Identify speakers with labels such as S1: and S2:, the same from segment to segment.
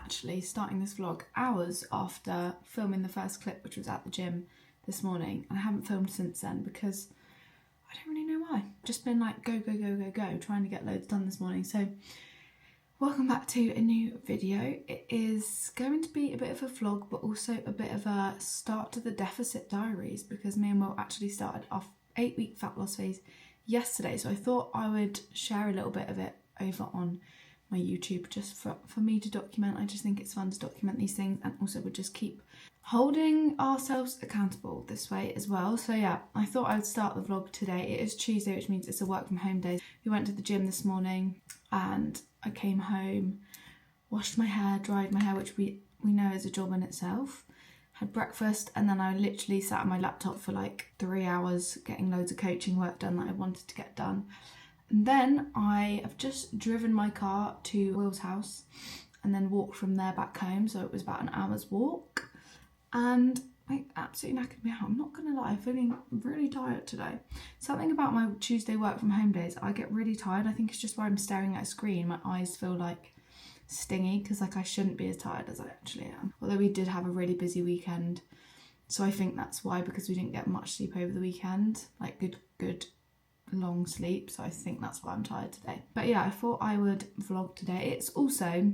S1: actually starting this vlog hours after filming the first clip, which was at the gym this morning, and I haven't filmed since then because I don't really know why. Just been like go, trying to get loads done this morning. So welcome back to a new video. It is going to be a bit of a vlog, but also a bit of a start to the deficit diaries, because me and Will actually started our 8-week fat loss phase yesterday. So I thought I would share a little bit of it over on my YouTube just for me to document. I just think it's fun to document these things, and also would just keep holding ourselves accountable this way as well. So yeah, I thought I would start the vlog today. It is Tuesday, which means it's a work from home day. We went to the gym this morning and I came home, washed my hair, dried my hair, which we know is a job in itself, had breakfast, and then I literally sat on my laptop for like 3 hours getting loads of coaching work done that I wanted to get done. And then I have just driven my car to Will's house and then walked from there back home. So it was about an hour's walk. And I absolutely knackered me out. I'm not going to lie, I'm feeling really tired today. Something about my Tuesday work from home days, I get really tired. I think it's just where I'm staring at a screen. My eyes feel like stingy because like I shouldn't be as tired as I actually am. Although we did have a really busy weekend. So I think that's why, because we didn't get much sleep over the weekend. Like good long sleep, so I think that's why I'm tired today. But yeah, I thought I would vlog today. It's also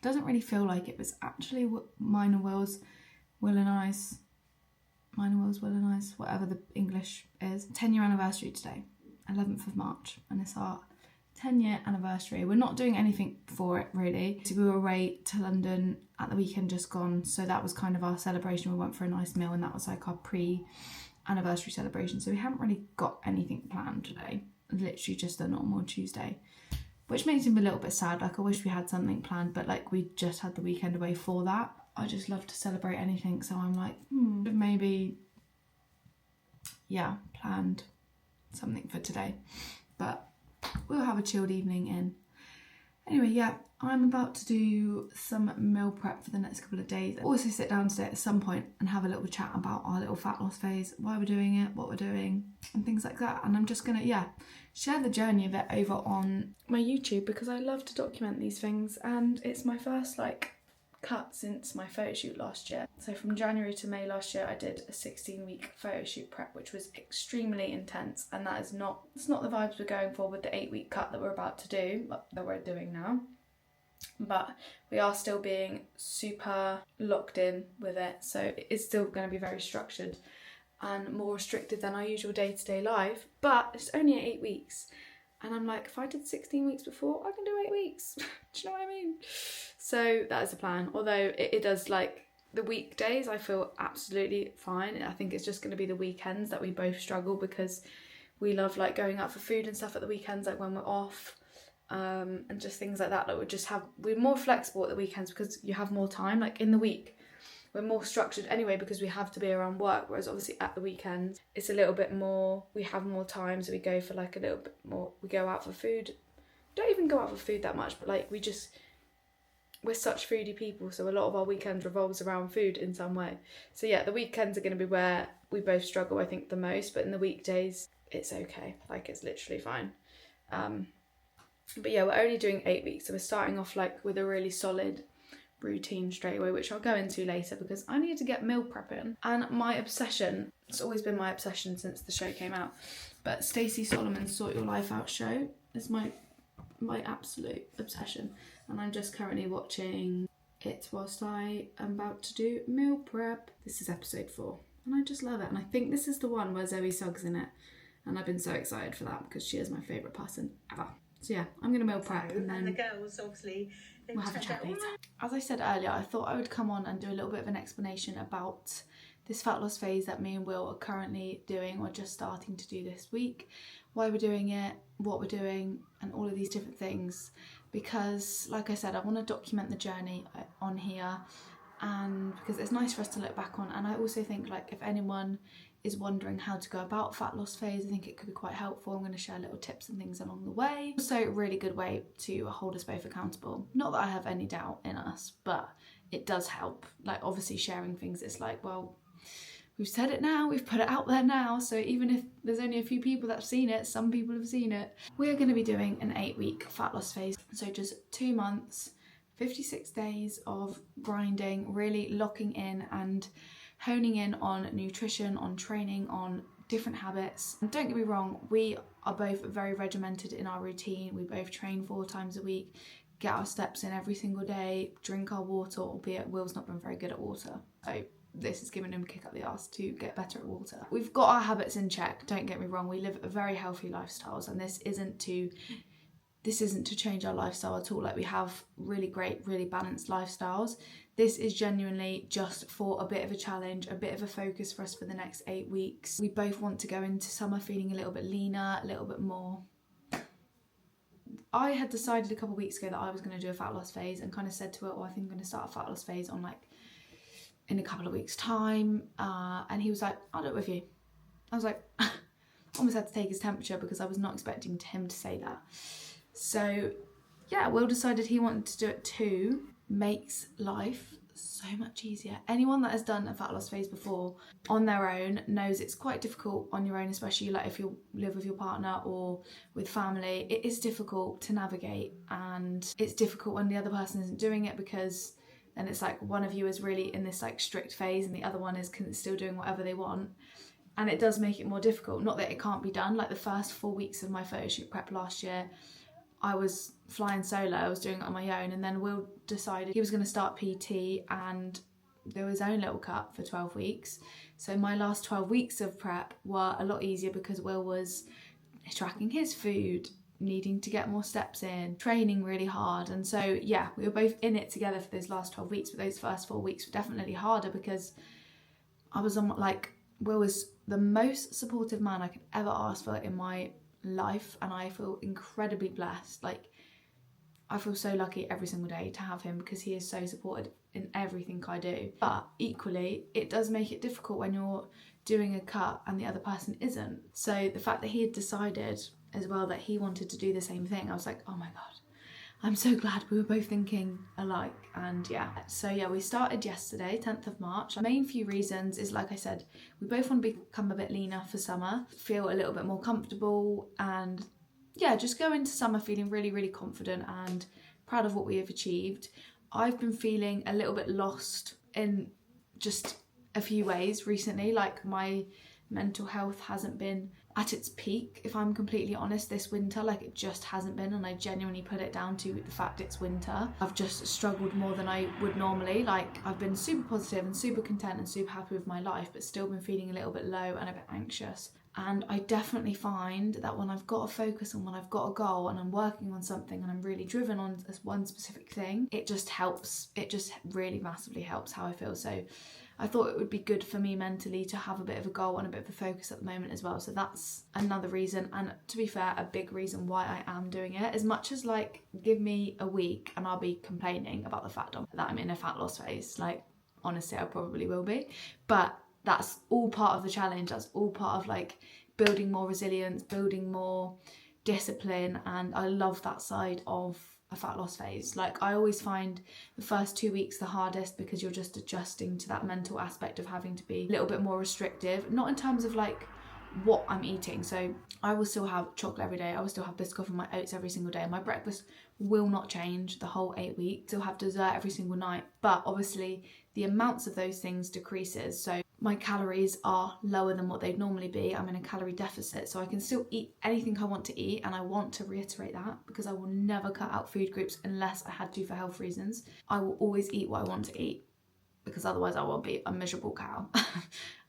S1: doesn't really feel like it was actually mine and Will's, Will and I's, whatever the English is, 10-year anniversary today, 11th of March, and it's our 10-year anniversary. We're not doing anything for it really. So we were away to London at the weekend just gone, so that was kind of our celebration. We went for a nice meal, and that was like our pre-anniversary celebration. So we haven't really got anything planned today. Literally just a normal Tuesday, which makes me a little bit sad. Like I wish we had something planned, but like we just had the weekend away for that. I just love to celebrate anything, so I'm like, maybe, yeah, planned something for today, but we'll have a chilled evening in. Anyway, yeah, I'm about to do some meal prep for the next couple of days. I'll also sit down today at some point and have a little chat about our little fat loss phase, why we're doing it, what we're doing, and things like that. And I'm just gonna, share the journey of it over on my YouTube, because I love to document these things, and it's my first cut since my photo shoot last year. So from January to May last year, I did a 16-week photo shoot prep, which was extremely intense, and that is it's not the vibes we're going for with the 8-week cut that we're about to do, that we're doing now. But we are still being super locked in with it, so it's still going to be very structured and more restricted than our usual day-to-day life, but it's only 8 weeks. And I'm like, if I did 16 weeks before, I can do 8 weeks. Do you know what I mean? So that is the plan. Although it does, like, the weekdays, I feel absolutely fine. I think it's just going to be the weekends that we both struggle, because we love, like, going out for food and stuff at the weekends, like when we're off, and just things like that. Like, we're more flexible at the weekends because you have more time. Like, in the week, we're more structured anyway because we have to be around work, whereas obviously at the weekends it's a little bit more, we have more time, so we go for like a little bit more, we go out for food. Don't even go out for food that much, but like we're such foodie people, so a lot of our weekends revolves around food in some way. So yeah, the weekends are going to be where we both struggle, I think, the most, but in the weekdays it's okay, like it's literally fine. But yeah, we're only doing 8 weeks, so we're starting off like with a really solid routine straight away, which I'll go into later, because I need to get meal prepping. And my obsession, it's always been my obsession since the show came out, but Stacey Solomon's Sort Your Life Out show is my absolute obsession, and I'm just currently watching it whilst I am about to do meal prep. This is episode 4 and I just love it, and I think this is the one where Zoe Suggs in it, and I've been so excited for that because she is my favourite person ever. So yeah, I'm going to meal prep, and then
S2: the girls obviously
S1: we'll have a chat later. As I said earlier, I thought I would come on and do a little bit of an explanation about this fat loss phase that me and Will are currently doing, or just starting to do this week, why we're doing it, what we're doing, and all of these different things. Because like I said, I want to document the journey on here, and because it's nice for us to look back on. And I also think, like, if anyone is wondering how to go about fat loss phase, I think it could be quite helpful. I'm going to share little tips and things along the way. Also a really good way to hold us both accountable. Not that I have any doubt in us, but it does help. Like, obviously sharing things, it's like, well, we've said it now, we've put it out there now, so even if there's only a few people that have seen it, some people have seen it. We are going to be doing an 8-week fat loss phase, so just 2 months 56 days of grinding, really locking in and honing in on nutrition, on training, on different habits. And don't get me wrong, we are both very regimented in our routine. We both train 4 times a week, get our steps in every single day, drink our water, albeit Will's not been very good at water. So this is giving him a kick up the arse to get better at water. We've got our habits in check, don't get me wrong. We live very healthy lifestyles, and this isn't to change our lifestyle at all. Like, we have really great, really balanced lifestyles. This is genuinely just for a bit of a challenge, a bit of a focus for us for the next 8 weeks. We both want to go into summer feeling a little bit leaner, a little bit more. I had decided a couple of weeks ago that I was going to do a fat loss phase, and kind of said to her, I think I'm going to start a fat loss phase on in a couple of weeks' time. And he was like, I'll do it with you. I was like, almost had to take his temperature because I was not expecting him to say that. So yeah, Will decided he wanted to do it too. Makes life so much easier. Anyone that has done a fat loss phase before on their own knows it's quite difficult on your own, especially like if you live with your partner or with family. It is difficult to navigate, and it's difficult when the other person isn't doing it, because then it's like one of you is really in this like strict phase and the other one is still doing whatever they want. And it does make it more difficult. Not that it can't be done. Like the first 4 weeks of my photo shoot prep last year, I was flying solo, I was doing it on my own, and then Will decided he was going to start PT and do his own little cut for 12 weeks. So my last 12 weeks of prep were a lot easier because Will was tracking his food, needing to get more steps in, training really hard. And so yeah, we were both in it together for those last 12 weeks, but those first 4 weeks were definitely harder because I was on, like, Will was the most supportive man I could ever ask for in my life, and I feel incredibly blessed. Like, I feel so lucky every single day to have him because he is so supported in everything I do. But equally, it does make it difficult when you're doing a cut and the other person isn't. So the fact that he had decided as well that he wanted to do the same thing, I was like, oh my god, I'm so glad we were both thinking alike. And yeah, so yeah, we started yesterday, 10th of March. The main few reasons is, like I said, we both want to become a bit leaner for summer, feel a little bit more comfortable, and yeah, just go into summer feeling really, really confident and proud of what we have achieved. I've been feeling a little bit lost in just a few ways recently. Like, my mental health hasn't been at its peak, if I'm completely honest, this winter. Like, it just hasn't been, and I genuinely put it down to the fact it's winter. I've just struggled more than I would normally. Like, I've been super positive and super content and super happy with my life, but still been feeling a little bit low and a bit anxious. And I definitely find that when I've got a focus and when I've got a goal and I'm working on something and I'm really driven on this one specific thing, it just helps. It just really massively helps how I feel. So I thought it would be good for me mentally to have a bit of a goal and a bit of a focus at the moment as well. So that's another reason, and to be fair, a big reason why I am doing it. As much as, like, give me a week and I'll be complaining about the fact that I'm in a fat loss phase. Like, honestly, I probably will be. But that's all part of the challenge. That's all part of, like, building more resilience, building more discipline, and I love that side of a fat loss phase. Like, I always find the first 2 weeks the hardest because you're just adjusting to that mental aspect of having to be a little bit more restrictive, not in terms of like what I'm eating. So I will still have chocolate every day, I will still have Biscoff and my oats every single day, and my breakfast will not change the whole 8 weeks. Still have dessert every single night, but obviously the amounts of those things decreases. So my calories are lower than what they'd normally be. I'm in a calorie deficit, so I can still eat anything I want to eat, and I want to reiterate that because I will never cut out food groups unless I had to for health reasons. I will always eat what I want to eat because otherwise I will be a miserable cow.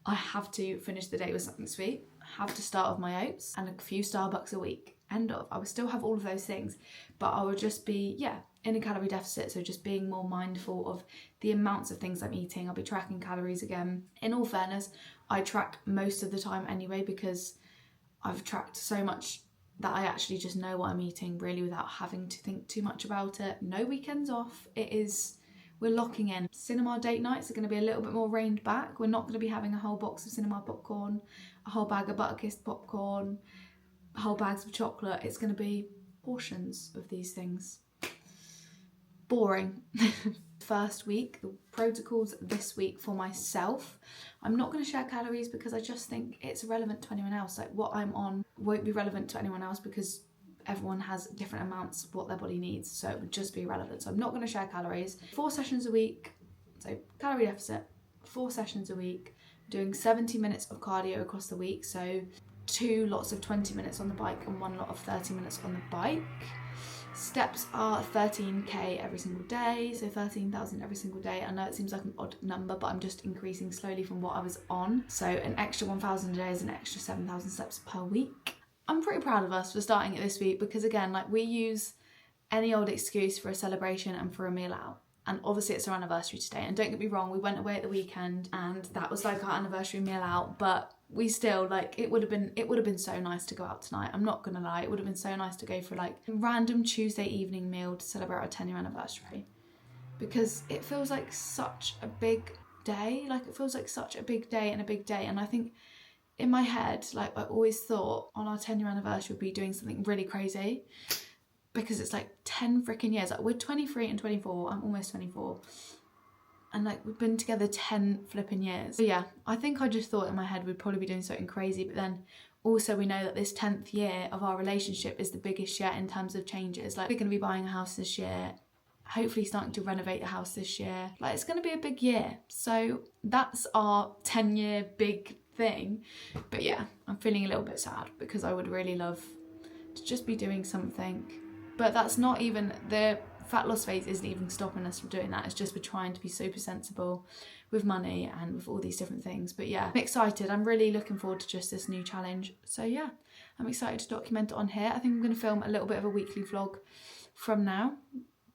S1: I have to finish the day with something sweet, I have to start with my oats and a few Starbucks a week. End of. I would still have all of those things, but I would just be, in a calorie deficit. So just being more mindful of the amounts of things I'm eating. I'll be tracking calories again. In all fairness, I track most of the time anyway because I've tracked so much that I actually just know what I'm eating really without having to think too much about it. No weekends off. We're locking in. Cinema date nights are going to be a little bit more reined back. We're not going to be having a whole box of cinema popcorn, a whole bag of Butterkist popcorn, whole bags of chocolate. It's going to be portions of these things. Boring. First week, the protocols this week for myself. I'm not going to share calories because I just think it's irrelevant to anyone else. Like, what I'm on won't be relevant to anyone else because everyone has different amounts of what their body needs, so it would just be irrelevant. So I'm not going to share calories. 4 sessions a week, so calorie deficit, 4 sessions a week, doing 70 minutes of cardio across the week, so 2 lots of 20 minutes on the bike and 1 lot of 30 minutes on the bike. Steps are 13k every single day, so 13,000 every single day. I know it seems like an odd number, but I'm just increasing slowly from what I was on. So an extra 1,000 a day is an extra 7,000 steps per week. I'm pretty proud of us for starting it this week because, again, like, we use any old excuse for a celebration and for a meal out. And obviously it's our anniversary today, and don't get me wrong, we went away at the weekend and that was like our anniversary meal out, but we still, like, it would have been so nice to go out tonight. I'm not gonna lie, it would have been so nice to go for like a random Tuesday evening meal to celebrate our 10-year anniversary, because it feels like such a big day. Like, it feels like such a big day and a big day. And I think in my head, like, I always thought on our 10-year anniversary we'd be doing something really crazy, because it's like 10 freaking years. Like, we're 23 and 24, I'm almost 24. And like, we've been together 10 flipping years. So yeah, I think I just thought in my head we'd probably be doing something crazy, but then also we know that this 10th year of our relationship is the biggest yet in terms of changes. Like, we're gonna be buying a house this year, hopefully starting to renovate the house this year. Like, it's gonna be a big year. So that's our 10-year big thing. But yeah, I'm feeling a little bit sad because I would really love to just be doing something. But that's not even, the fat loss phase isn't even stopping us from doing that. It's just we're trying to be super sensible with money and with all these different things. But yeah, I'm excited. I'm really looking forward to just this new challenge. So yeah, I'm excited to document it on here. I think I'm going to film a little bit of a weekly vlog from now.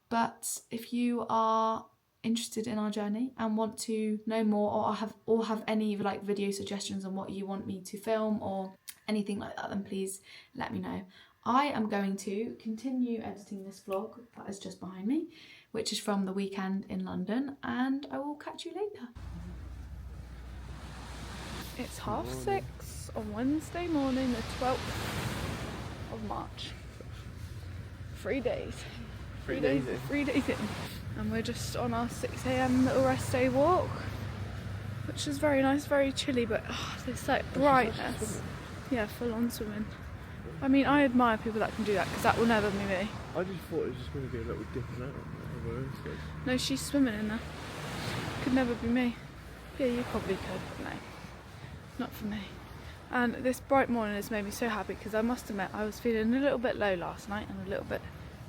S1: But if you are interested in our journey and want to know more, or have any like video suggestions on what you want me to film or anything like that, then please let me know. I am going to continue editing this vlog that is just behind me, which is from the weekend in London, and I will catch you later. It's 6:30 on Wednesday morning, the 12th of March. 3 days. 3 days in. 3 days in. And we're just on our 6 AM little rest day walk, which is very nice, very chilly, but this like brightness. Yeah, full on swimming. I mean, I admire people that can do that, because that will never be me.
S2: I just thought it was just going to be a little dipping out.
S1: No, she's swimming in there. Could never be me. Yeah, you probably could, but no. Not for me. And this bright morning has made me so happy, because I must admit I was feeling a little bit low last night and a little bit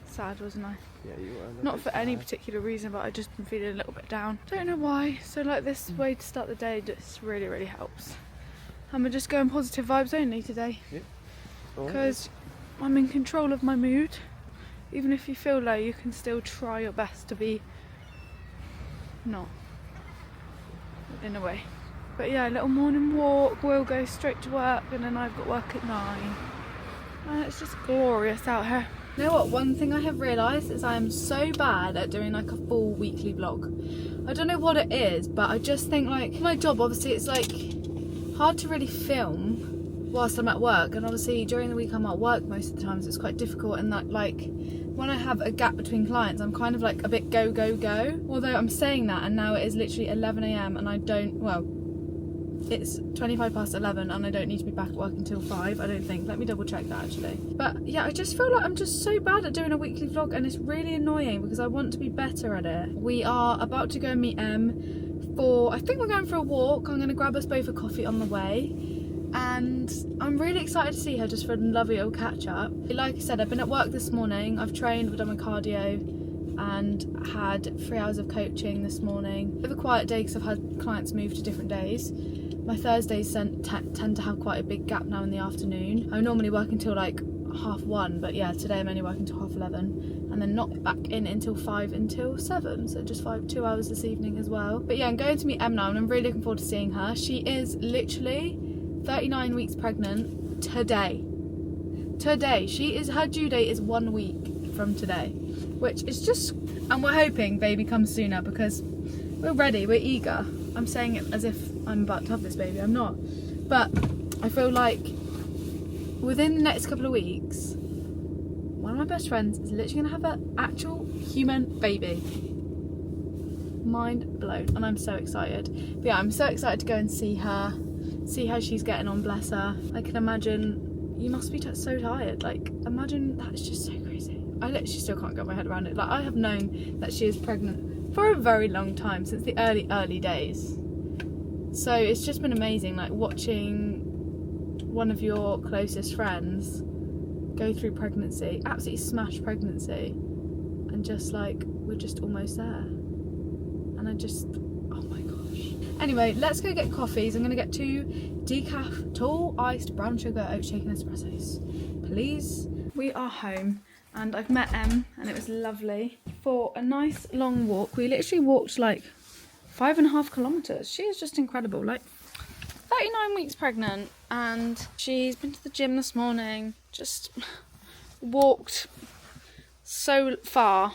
S1: sad, wasn't I?
S2: Yeah, you were.
S1: Not for any particular reason, but I just been feeling a little bit down. Don't know why. So like, this way to start the day just really, really helps. And we're just going positive vibes only today.
S2: Yeah.
S1: Because I'm in control of my mood. Even if you feel low, you can still try your best to be not, in a way. But yeah, a little morning walk, we'll go straight to work, and then I've got work at 9. And it's just glorious out here. You know what, one thing I have realised is I am so bad at doing like a full weekly vlog. I don't know what it is, but I just think, like, my job, obviously it's like hard to really film whilst I'm at work, and obviously during the week I'm at work most of the time, so it's quite difficult. And that, like, when I have a gap between clients, I'm kind of like a bit go go go, although I'm saying that, and now it is literally 11 AM and I don't, well, it's 25 past 11 and I don't need to be back at work until 5, I don't think. Let me double check that actually. But yeah, I just feel like I'm just so bad at doing a weekly vlog, and it's really annoying because I want to be better at it. We are about to go and meet Em for, I think we're going for a walk. I'm going to grab us both a coffee on the way, and I'm really excited to see her, just for a lovely little catch up. Like I said, I've been at work this morning, I've trained, we've done my cardio and had 3 hours of coaching this morning. Bit of a quiet day because I've had clients move to different days. My Thursdays tend to have quite a big gap now in the afternoon. I normally work until like 1:30, but yeah, today I'm only working till 11:30, and then not back in until 5 until 7, so just 2 hours this evening as well. But yeah, I'm going to meet Em now, and I'm really looking forward to seeing her. She is literally 39 weeks pregnant today. Her due date is 1 week from today, which is just, and we're hoping baby comes sooner because we're ready, we're eager. I'm saying it as if I'm about to have this baby, I'm not. But I feel like within the next couple of weeks, one of my best friends is literally gonna have an actual human baby. Mind blown, and I'm so excited. But yeah, I'm so excited to go and see her, see how she's getting on, bless her. I can imagine you must be so tired. Like, imagine that. Is just so crazy. I literally still can't get my head around it. Like, I have known that she is pregnant for a very long time, since the early days. So it's just been amazing, like watching one of your closest friends go through pregnancy, absolutely smash pregnancy, and just like, we're just almost there. And I just, oh my gosh. Anyway, let's go get coffees. I'm gonna get 2 decaf tall iced brown sugar oat shaken espressos, please. We are home and I've met Em, and it was lovely for a nice long walk. We literally walked like 5.5 kilometers. She is just incredible. Like, 39 weeks pregnant, and she's been to the gym this morning, just walked so far,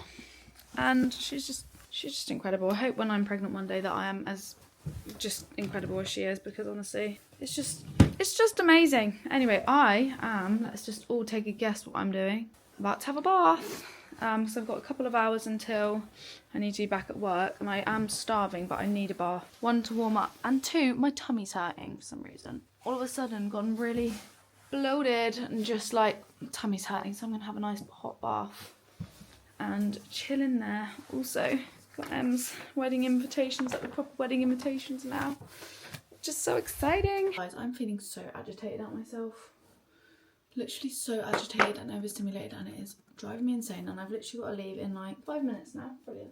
S1: and she's just incredible. I hope when I'm pregnant one day that I am as just incredible as she is, because honestly, it's just amazing. Anyway, I am, let's just all take a guess what I'm doing. About to have a bath. So I've got a couple of hours until I need to be back at work, and I am starving, but I need a bath. 1, to warm up, and 2, my tummy's hurting for some reason. All of a sudden gone really bloated and just like tummy's hurting, so I'm gonna have a nice hot bath and chill in there. Also got Em's wedding invitations, like the proper wedding invitations now. Just so exciting. Guys, I'm feeling so agitated at myself. Literally so agitated and overstimulated, and it is driving me insane, and I've literally got to leave in like 5 minutes now. Brilliant.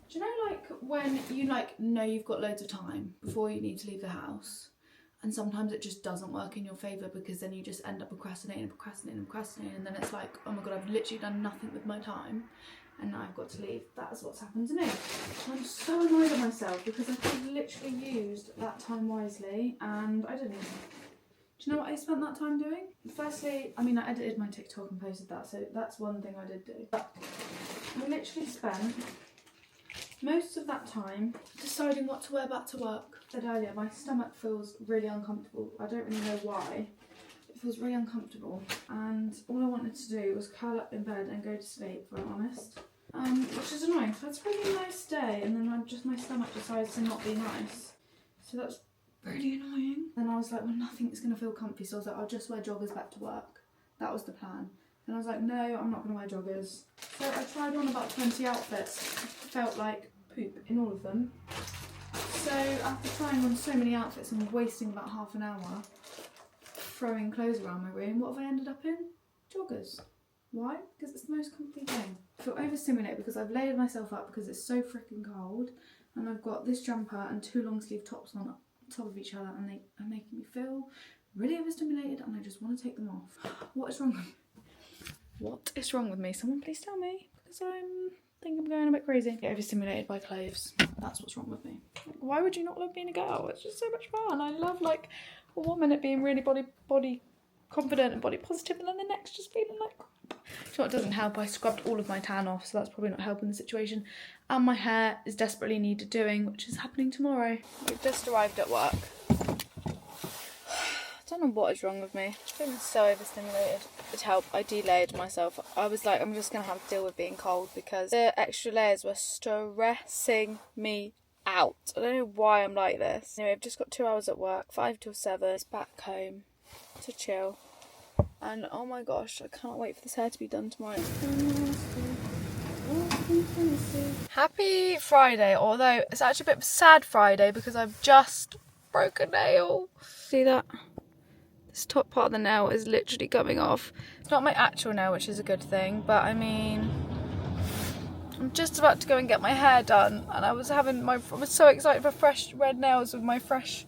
S1: Do you know, like, when you like know you've got loads of time before you need to leave the house, and sometimes it just doesn't work in your favour, because then you just end up procrastinating, and then it's like, oh my god, I've literally done nothing with my time and now I've got to leave. That's what's happened to me. And I'm so annoyed at myself because I could have literally used that time wisely, and I didn't. Do you know what I spent that time doing? Firstly, I mean, I edited my TikTok and posted that, so that's one thing I did do. But I literally spent most of that time deciding what to wear back to work. I said earlier, my stomach feels really uncomfortable. I don't really know why. It feels really uncomfortable, and all I wanted to do was curl up in bed and go to sleep, if I'm honest. Which is annoying. So it's a really nice day, and then my stomach decides to not be nice. So that's really annoying. Then I was like, well, nothing's going to feel comfy, so I was like, I'll just wear joggers back to work. That was the plan. And I was like, no, I'm not going to wear joggers. So I tried on about 20 outfits. Felt like poop in all of them. So after trying on so many outfits and wasting about half an hour throwing clothes around my room, what have I ended up in? Joggers. Why? Because it's the most comfy thing. I feel overstimulated because I've layered myself up because it's so freaking cold, and I've got this jumper and 2 long sleeve tops on top of each other, and they are making me feel really overstimulated, and I just want to take them off. What is wrong with me? What is wrong with me? Someone please tell me, because I think I'm going a bit crazy. Get overstimulated by clothes. That's what's wrong with me. Why would you not love being a girl? It's just so much fun. I love, like, 1 minute being really body confident and body positive, and then the next just feeling like crap. So it doesn't help. I scrubbed all of my tan off, so that's probably not helping the situation. And my hair is desperately needed doing, which is happening tomorrow. We've just arrived at work. I don't know what is wrong with me. I'm feeling so overstimulated. It helped. I delayed myself. I was like, I'm just going to have to deal with being cold because the extra layers were stressing me out. I don't know why I'm like this. Anyway, I've just got 2 hours at work, 5 till 7. It's back home to chill. And oh my gosh, I can't wait for this hair to be done tomorrow. Happy Friday, although it's actually a bit of a sad Friday because I've just broke a nail. See that? This top part of the nail is literally coming off. It's not my actual nail, which is a good thing, but I mean, I'm just about to go and get my hair done, and I was so excited for fresh red nails with my fresh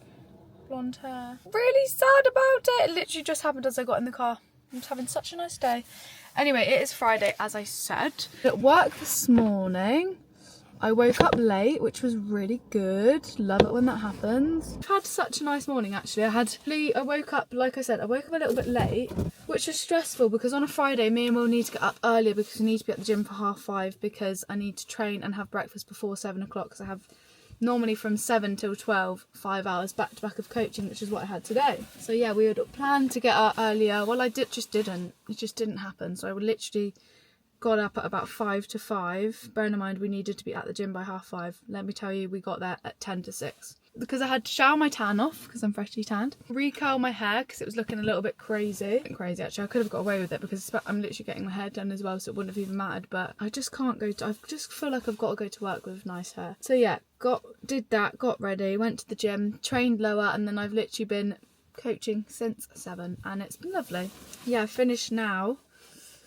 S1: blonde hair. Really sad about it. It literally just happened as I got in the car. I'm just having such a nice day. Anyway, it is Friday, as I said. At work this morning, I woke up late, which was really good. Love it when that happens. I've had such a nice morning, actually. I woke up, like I said, I woke up a little bit late, which is stressful because on a Friday, me and Will need to get up earlier because we need to be at the gym for 5:30 because I need to train and have breakfast before 7 o'clock because I have normally from 7 till 12, 5 hours back to back of coaching, which is what I had today. So yeah, we had planned to get up earlier. Well, it just didn't happen. So I literally got up at about 5 to 5. Bearing in mind we needed to be at the gym by 5:30. Let me tell you, we got there at 10 to 6. because I had to shower my tan off because I'm freshly tanned. Recurl my hair because it was looking a little bit crazy. Crazy actually, I could have got away with it because I'm literally getting my hair done as well, so it wouldn't have even mattered, but I just can't go to, I just feel like I've got to go to work with nice hair. So yeah, did that, got ready, went to the gym, trained lower, and then I've literally been coaching since 7 and it's been lovely. Yeah, finished now.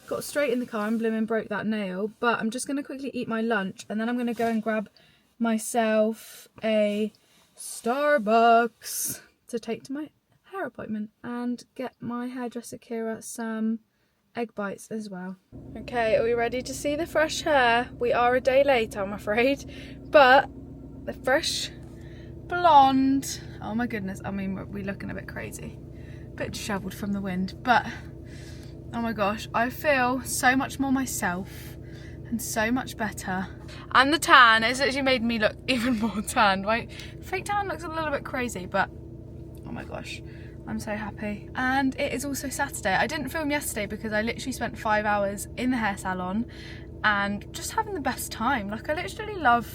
S1: Got straight in the car and blooming broke that nail, but I'm just going to quickly eat my lunch and then I'm going to go and grab myself a Starbucks to take to my hair appointment and get my hairdresser Kira some egg bites as well. Okay, are we ready to see the fresh hair? We are a day late, I'm afraid, but the fresh blonde. Oh my goodness, I mean, we're looking a bit crazy, a bit dishevelled from the wind, but oh my gosh, I feel so much more myself and so much better. And the tan, it's actually made me look even more tan, right? Fake tan looks a little bit crazy, but oh my gosh, I'm so happy. And it is also Saturday. I didn't film yesterday because I literally spent 5 hours in the hair salon and just having the best time. Like, I literally love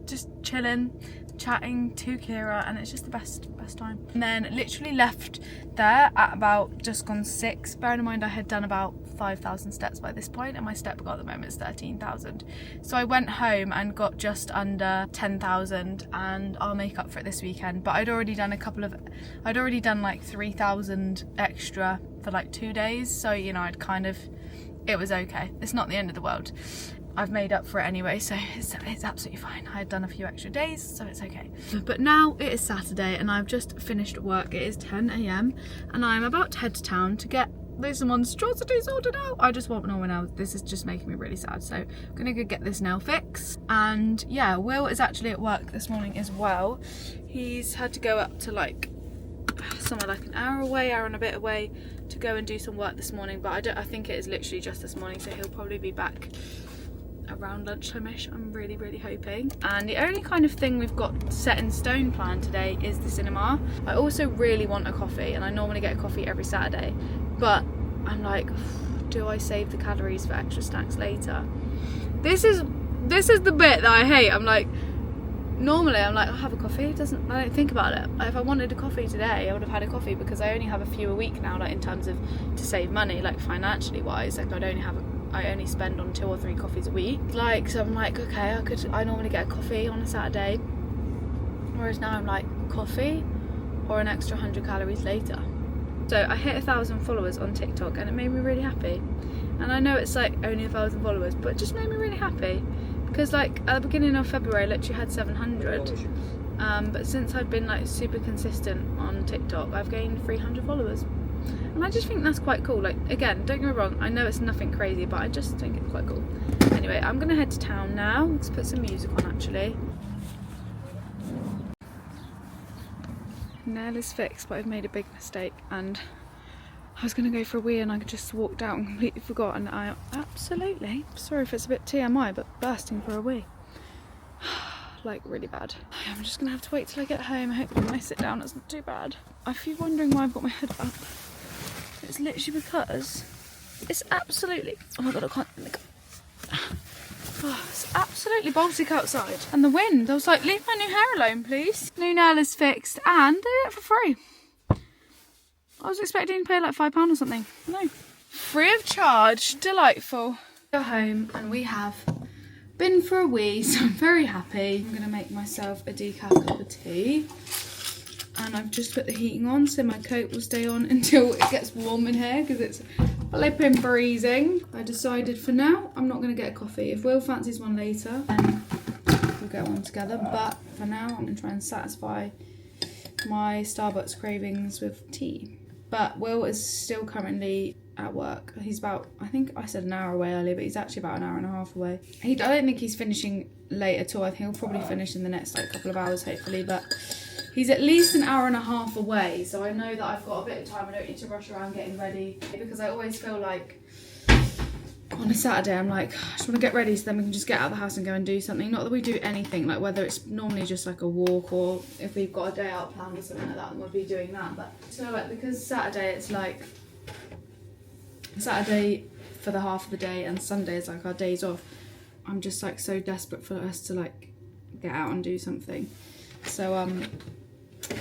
S1: just chilling, chatting to Kira, and it's just the best time. And then literally left there at about just gone 6. Bearing in mind I had done about 5,000 steps by this point and my step goal at the moment is 13,000. So I went home and got just under 10,000 and I'll make up for it this weekend. But I'd already done like 3,000 extra for like 2 days. So, you know, it was okay. It's not the end of the world. I've made up for it anyway, so it's absolutely fine. I had done a few extra days, so it's okay. But now it is Saturday and I've just finished work. It is 10 AM and I'm about to head to town to get these monstrosities sorted out. I just want normal nails. This is just making me really sad, so I'm gonna go get this nail fixed. And yeah, Will is actually at work this morning as well. He's had to go up to like somewhere like an hour and a bit away to go and do some work this morning, but I think it is literally just this morning, so he'll probably be back around lunchtime-ish, I'm really hoping. And the only kind of thing we've got set in stone plan today is the cinema. I also really want a coffee, and I normally get a coffee every Saturday, but I'm like, do I save the calories for extra snacks later? This is the bit that I hate. I'm like, normally I'm like, I'll have a coffee. I don't think about it. Like, if I wanted a coffee today, I would have had a coffee, because I only have a few a week now, like in terms of to save money, like financially wise. Like, I only spend on 2 or 3 coffees a week. Like, so I'm like, okay, I normally get a coffee on a Saturday, whereas now I'm like, coffee or an extra 100 calories later. So I hit 1,000 followers on TikTok and it made me really happy. And I know it's like only 1,000 followers, but it just made me really happy, because like at the beginning of February I literally had 700, but since I've been like super consistent on TikTok, I've gained 300 followers. And I just think that's quite cool. Like, again, don't get me wrong, I know it's nothing crazy, but I just think it's quite cool. Anyway, I'm gonna head to town now. Let's put some music on actually. Nail is fixed, but I've made a big mistake, and I was gonna go for a wee and I just walked out and completely forgot, and I absolutely, sorry if it's a bit TMI, but bursting for a wee. Like, really bad. I'm just gonna have to wait till I get home. I hope when I sit down it's not too bad. If you're wondering why I've got my head up, it's literally because it's absolutely, oh my god, I can't, oh, it's absolutely Baltic outside. And the wind, I was like, leave my new hair alone, please. New nail is fixed and they did it for free. I was expecting to pay like £5 or something. No. Free of charge, delightful. Go home and we have been for a wee, so I'm very happy. I'm gonna make myself a decaf cup of tea. And I've just put the heating on so my coat will stay on until it gets warm in here, because it's flipping freezing. I decided for now I'm not going to get a coffee. If Will fancies one later, then we'll get one together. But for now I'm going to try and satisfy my Starbucks cravings with tea. But Will is still currently at work. He's about, I think I said an hour away earlier, but he's actually about an hour and a half away. I don't think he's finishing late at all. I think he'll probably finish in the next like couple of hours hopefully, but he's at least an hour and a half away, so I know that I've got a bit of time. I don't need to rush around getting ready, because I always feel like on a Saturday I'm like, I just want to get ready so then we can just get out of the house and go and do something. Not that we do anything, like whether it's normally just like a walk, or if we've got a day out planned or something like that, then we'll be doing that. But so like, because Saturday it's like Saturday for the half of the day and Sunday is like our days off, I'm just like so desperate for us to like get out and do something. So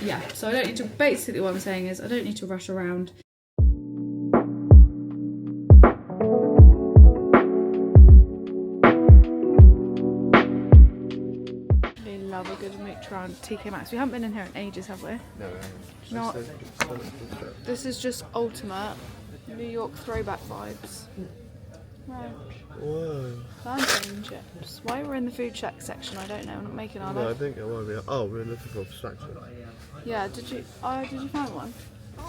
S1: yeah, so I don't need to, basically what I'm saying is I don't need to rush around. We love a good mooch around TK Maxx. We haven't been in here in ages, have we?
S2: No, we haven't.
S1: Not. This is just ultimate New York throwback vibes. Right.
S2: Whoa.
S1: Plantain chips. Why we're in the food check section, I don't know. We're not making our
S2: No, I
S1: life.
S2: think it might be. Oh, we're looking for abstraction.
S1: Yeah, did you find one?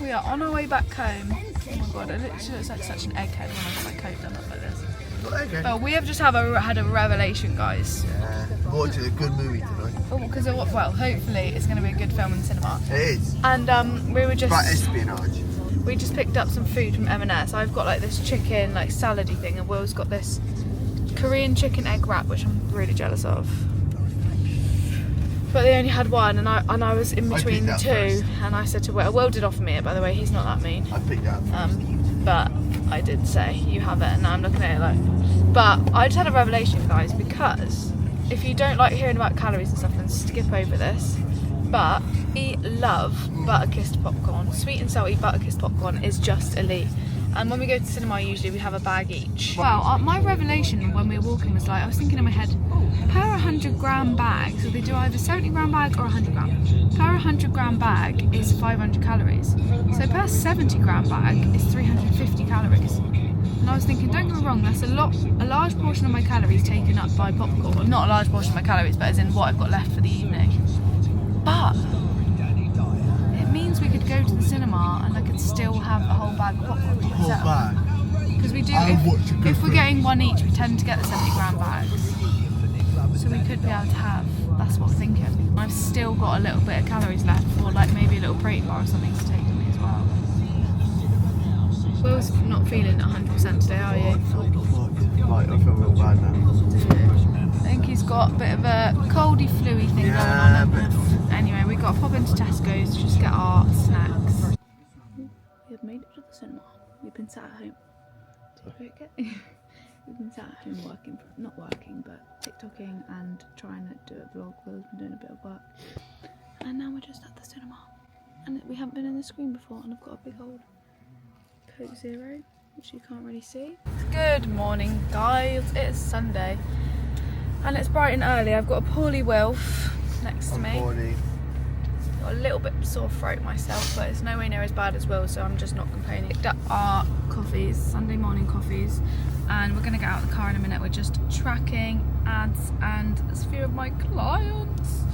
S1: We are on our way back home. Oh my god, it literally looks like such an egghead when I got my coat done up like this.
S2: Okay.
S1: Well, we have just had a revelation, guys.
S2: Yeah. Watching a good movie tonight.
S1: Because well, hopefully it's going to be a good film in the cinema.
S2: It is.
S1: And we were just
S2: But espionage.
S1: we just picked up some food from M&S. I've got like this chicken like salady thing, and Will's got this Korean chicken egg wrap, which I'm really jealous of. But they only had one, and I was in between the two,
S2: first.
S1: and I said to Will did offer me it, by the way. He's not that mean.
S2: I picked that up.
S1: But I did say you have it, and now I'm looking at it like. But I just had a revelation, guys, because if you don't like hearing about calories and stuff, then skip over this. But we love butter-kissed popcorn. Sweet and salty butter-kissed popcorn is just elite. And when we go to the cinema, usually we have a bag each. Well, my revelation when we were walking was like, I was thinking in my head, per 100-gram bag, so they do either 70-gram bag or 100-gram. Per 100-gram bag is 500 calories. So per 70-gram bag is 350 calories. And I was thinking, don't get me wrong, that's a large portion of my calories taken up by popcorn. Not a large portion of my calories, but as in what I've got left for the evening. But it means we could go to the cinema and I could still have a whole bag of popcorn for
S2: Whole
S1: myself.
S2: bag.
S1: Because we do,
S2: If
S1: if we're getting one each, we tend to get the 70-gram bags. So we could be able to have, that's what I'm thinking. I've still got a little bit of calories left for like maybe a little protein bar or something to take with me as well. Will's not feeling 100% today, are you?
S2: Right, I feel real bad now.
S1: I think he's got a bit of a coldy fluey thing
S2: Yeah,
S1: going on. Anyway, we've got to pop into Tesco's to just get our snacks. We've made it to the cinema. We've been sat at home. We've been sat at home working, not working, but TikToking and trying to do a vlog. Will's been doing a bit of work. And now we're just at the cinema. And we haven't been in the screen before, and I've got a big old Coke Zero, which you can't really see. Good morning, guys. It's Sunday. And it's bright and early. I've got a poorly Wilf next to me. Got a little bit of sore throat myself, but it's nowhere near as bad as Will, so I'm just not complaining. Picked up our coffees, Sunday morning coffees, and we're going to get out of the car in a minute. We're just tracking ads and a few of my clients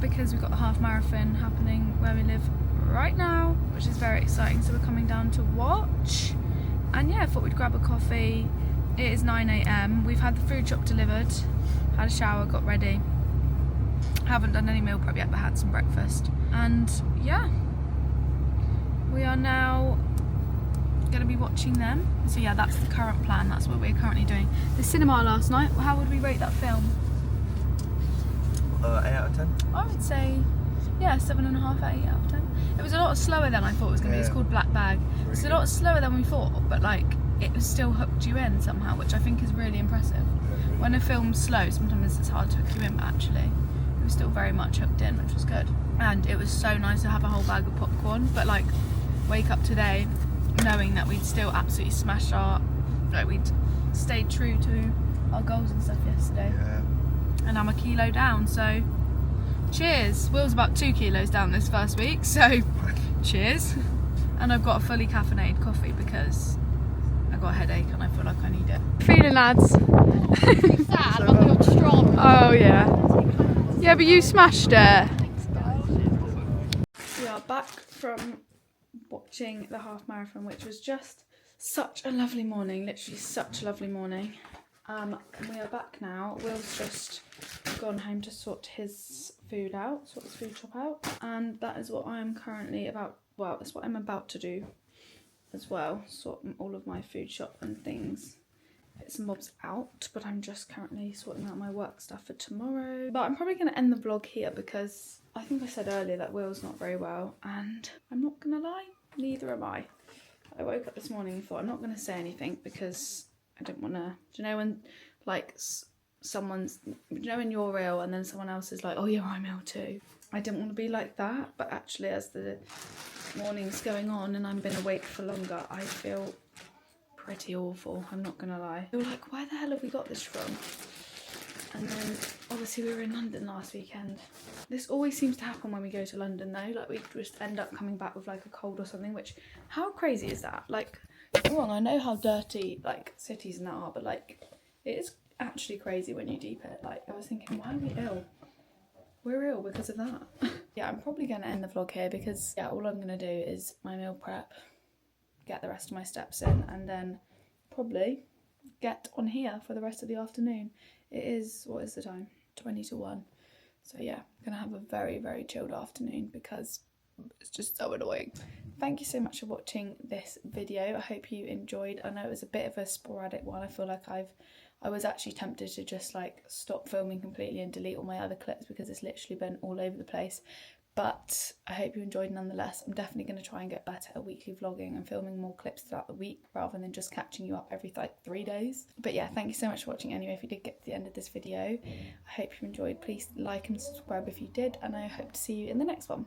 S1: because we've got the half marathon happening where we live right now, which is very exciting. So we're coming down to watch, and yeah, I thought we'd grab a coffee. It is 9 AM. We've had the food shop delivered, had a shower, got ready. Haven't done any meal prep yet, but had some breakfast. And yeah, we are now going to be watching them. So yeah, that's the current plan. That's what we're currently doing. The cinema last night, how would we rate that film?
S2: 8 out of 10.
S1: I would say, yeah, 7.5, 8 out of 10. It was a lot slower than I thought it was going to be. It's called Black Bag. It's a lot slower than we thought, but like, it was still hooked you in somehow, which I think is really impressive. When a film's slow, sometimes it's hard to hook you in, but actually it was still very much hooked in, which was good. And it was so nice to have a whole bag of popcorn, but like, wake up today knowing that we'd still absolutely smashed we'd stayed true to our goals and stuff yesterday.
S2: Yeah.
S1: And I'm a kilo down, so cheers. Will's about 2 kilos down this first week, so cheers. And I've got a fully caffeinated coffee because I got a headache and I feel like I need it. Feeling, lads?
S3: Sad, but you're strong.
S1: Oh yeah. Yeah, but you smashed it. We are back from watching the half marathon, which was just such a lovely morning. Literally such a lovely morning. We are back now. Will's just gone home to sort his food out, sort his food shop out, and that is what I am currently about. Well, that's what I'm about to do as well. Sort all of my food shop and things, bits and bobs out. But I'm just currently sorting out my work stuff for tomorrow. But I'm probably going to end the vlog here because I think I said earlier that Will's not very well, and I'm not going to lie, neither am I. I woke up this morning and thought I'm not going to say anything because I don't want to, do you know when like someone's, you know, when you're ill and then someone else is like, oh yeah, I'm ill too. I didn't want to be like that, but actually as the morning's going on and I've been awake for longer, I feel pretty awful, I'm not gonna lie. You're like, where the hell have we got this from? And then obviously we were in London last weekend. This always seems to happen when we go to London though, like we just end up coming back with like a cold or something, which, how crazy is that? Like, don't get me wrong, I know how dirty like cities and that are, but like it is actually crazy when you deep it. Like I was thinking, why are we ill? We're ill because of that. Yeah, I'm probably gonna end the vlog here because yeah, all I'm gonna do is my meal prep, get the rest of my steps in, and then probably get on here for the rest of the afternoon. It is, what is the time? 20 to 1. So yeah, I'm gonna have a very, very chilled afternoon because it's just so annoying. Thank you so much for watching this video. I hope you enjoyed. I know it was a bit of a sporadic one. I feel like I was actually tempted to just like stop filming completely and delete all my other clips because it's literally been all over the place. But I hope you enjoyed nonetheless. I'm definitely going to try and get better at weekly vlogging and filming more clips throughout the week rather than just catching you up every like 3 days. But yeah, thank you so much for watching anyway. If you did get to the end of this video, I hope you enjoyed. Please like and subscribe if you did, and I hope to see you in the next one.